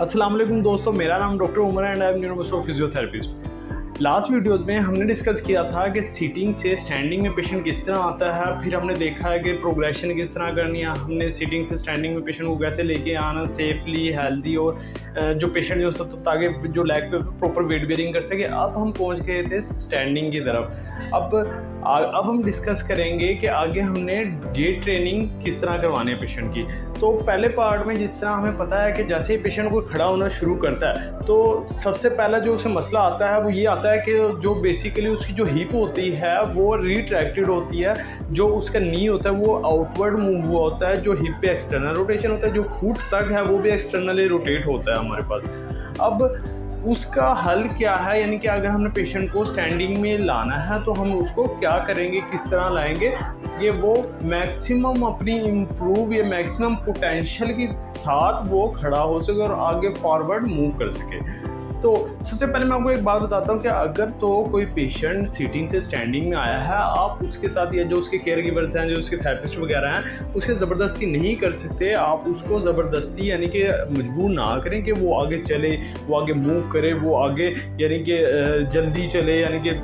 अस्सलाम वालेकुम दोस्तों, मेरा नाम doctor Umar and I am university of physiotherapist. Last videos में हमने डिस्कस किया था कि सीटिंग से स्टैंडिंग में पेशेंट किस तरह आता है। फिर हमने देखा है कि प्रोग्रेशन किस तरह करनी है, हमने सीटिंग से स्टैंडिंग में पेशेंट को कैसे लेके आना सेफली, हेल्दी और जो पेशेंट जो ताकि जो लेग पे प्रॉपर वेट बेयरिंग कर सके। अब हम पहुंच गए थे स्टैंडिंग की तरफ। अब हम डिस्कस करेंगे कि आगे हमने गेट ट्रेनिंग किस तरह करवानी है पेशेंट की। तो पहले पार्ट में जिस तरह हमें पता है कि जैसे ही पेशेंट को खड़ा होना शुरू करता है तो सबसे पहला जो उसे मसला आता है वो ये आता है कि जो बेसिकली उसकी जो हिप होती है वो रिट्रैक्टेड होती है, जो उसका नी होता है वो आउटवर्ड मूव हुआ होता है, जो हिप पे एक्सटर्नल रोटेशन होता है, जो फुट तक है वो भी एक्सटर्नली रोटेट होता है हमारे पास। अब उसका हल क्या है, यानी कि अगर हमने पेशेंट को स्टैंडिंग में लाना है तो हम उसको क्या करेंगे, किस तरह लाएंगे कि वो मैक्सिमम अपनी इम्प्रूव या मैक्सिमम पोटेंशियल के साथ वो खड़ा हो सके और आगे फॉरवर्ड मूव कर सके। तो सबसे पहले मैं आपको एक बात बताता हूँ कि अगर तो कोई पेशेंट सीटिंग से स्टैंडिंग में आया है, आप उसके साथ या जो उसके केयर गिवर्स हैं, जो उसके थेरेपिस्ट वगैरह हैं, उसे ज़बरदस्ती नहीं कर सकते। आप उसको ज़बरदस्ती यानी कि मजबूर ना करें कि वो आगे चले, वो आगे मूव करे, वो आगे यानी कि जल्दी चले। यानी कि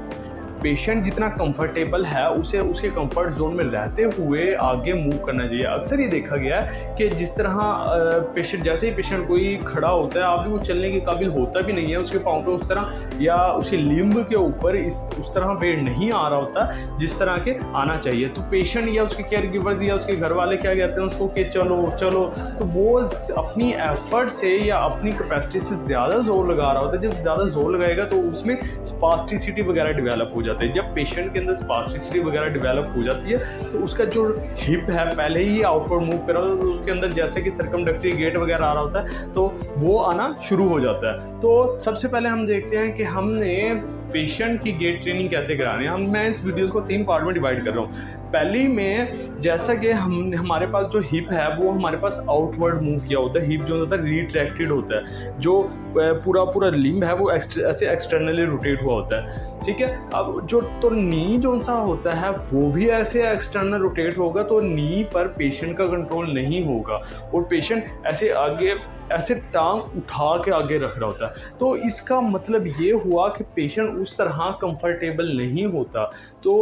पेशेंट जितना कंफर्टेबल है उसे उसके कंफर्ट जोन में रहते हुए आगे मूव करना चाहिए। अक्सर ये देखा गया है कि जिस तरह पेशेंट जैसे ही पेशेंट कोई खड़ा होता है अभी वो चलने के काबिल होता भी नहीं है, उसके पाँव पे उस तरह या उसके लिम्ब के ऊपर उस तरह वेट नहीं आ रहा होता जिस तरह के आना चाहिए। तो पेशेंट या उसके केयर गिवर्स या उसके घर वाले क्या कहते हैं उसको कि चलो चलो, तो वो अपनी एफर्ट से या अपनी कैपेसिटी से ज़्यादा जोर लगा रहा होता है। जब ज़्यादा जोर लगाएगा तो उसमें स्पास्टिसिटी वगैरह डेवलप हो जाती है। जब पेशेंट के अंदर स्पास्टिसिटी वगैरह डेवलप हो जाती है तो उसका जो हिप है पहले ही आउटवर्ड मूव कर रहा होता है, तो उसके अंदर जैसे कि सर्कमडक्टरी गेट वगैरह आ रहा होता है तो वो आना शुरू हो जाता है। तो सबसे पहले हम देखते हैं कि हमने पेशेंट की गेट ट्रेनिंग कैसे करानी है। मैं इस वीडियोस को 3 पार्ट में डिवाइड कर रहा हूँ। पहली में जैसा कि हमारे पास जो हिप है वो हमारे पास आउटवर्ड मूव किया होता है, हिप जो होता है रिट्रैक्टेड होता है, जो पूरा लिम्ब है वो ऐसे एक्सटर्नली रोटेट हुआ होता है। ठीक है, अब जो तो नी जो सा होता है वो भी ऐसे एक्सटर्नल रोटेट होगा, तो नी पर पेशेंट का कंट्रोल नहीं होगा और पेशेंट ऐसे आगे ऐसे टांग उठा के आगे रख रहा होता है। तो इसका मतलब ये हुआ कि पेशेंट उस तरह कंफर्टेबल नहीं होता। तो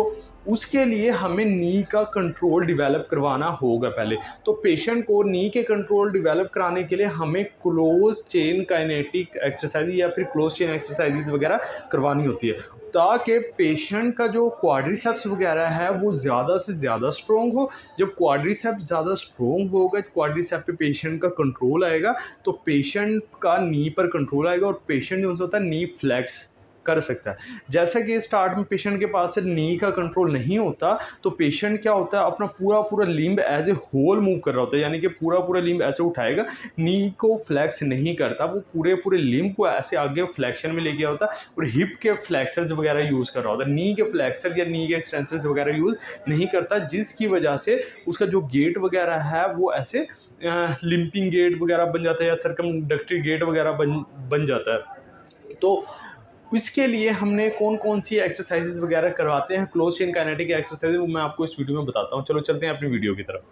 उसके लिए हमें नी का कंट्रोल डेवलप करवाना होगा पहले। तो पेशेंट को नी के कंट्रोल डेवलप कराने के लिए हमें क्लोज चेन काइनेटिक एक्सरसाइज या फिर क्लोज चेन एक्सरसाइजेज वगैरह करवानी होती है, ताकि पेशेंट का जो क्वाड्रिसेप्स वगैरह है वो ज़्यादा से ज़्यादा स्ट्रॉन्ग हो। जब क्वाड्रिसेप्स ज़्यादा स्ट्रॉन्ग होगा, क्वाड्रिसेप पे पेशेंट का कंट्रोल आएगा तो पेशेंट का नी पर कंट्रोल आएगा और पेशेंट जो होता है नी फ्लेक्स कर सकता है। जैसा कि स्टार्ट में पेशेंट के पास से नी का कंट्रोल नहीं होता तो पेशेंट क्या होता है अपना पूरा limb as a whole move कर रहा होता है, यानी कि पूरा लिम्ब ऐसे उठाएगा, नी को फ्लैक्स नहीं करता, वो पूरे लिम्ब को ऐसे आगे फ्लैक्शन में ले गया होता है और हिप के फ्लैक्सर्स वगैरह यूज़ कर रहा होता है, नी के फ्लैक्सर्स या नी के एक्सटेंसर्स वगैरह यूज़ नहीं करता, जिसकी वजह से उसका जो गेट वगैरह है वो ऐसे लिम्पिंग गेट वगैरह बन जाता है या सर्कमडक्टरी गेट वगैरह बन जाता है। तो इसके लिए हमने कौन कौन सी एक्सरसाइजेज वगैरह करवाते हैं, क्लोज चेन काइनेटिक एक्सरसाइज, वो मैं आपको इस वीडियो में बताता हूँ। चलो चलते हैं अपनी वीडियो की तरफ।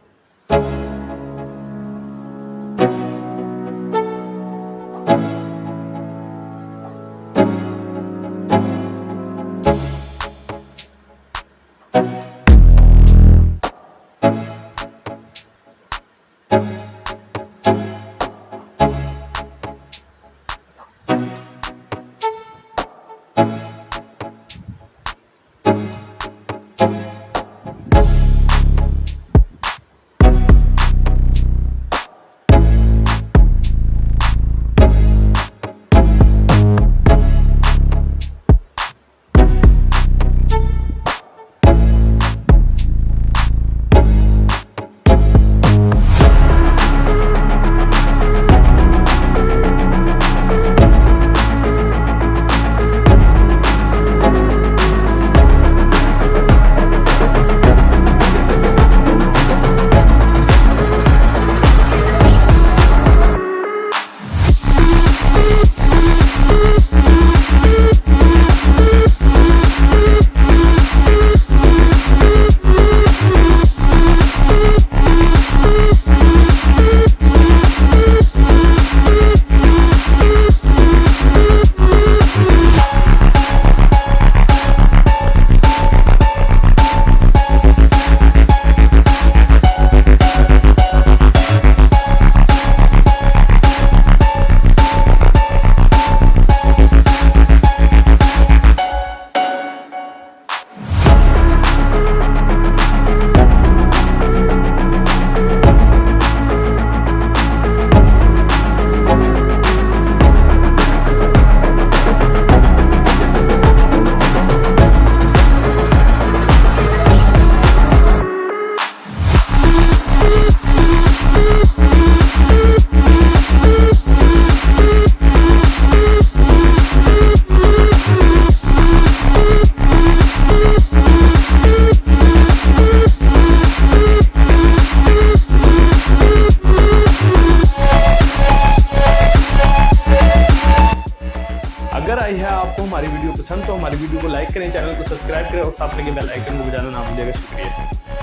पसंद तो हमारी वीडियो को लाइक करें, चैनल को सब्सक्राइब करें और साथ लगे बेल आइकन को बजाना ना भूलिएगा। शुक्रिया।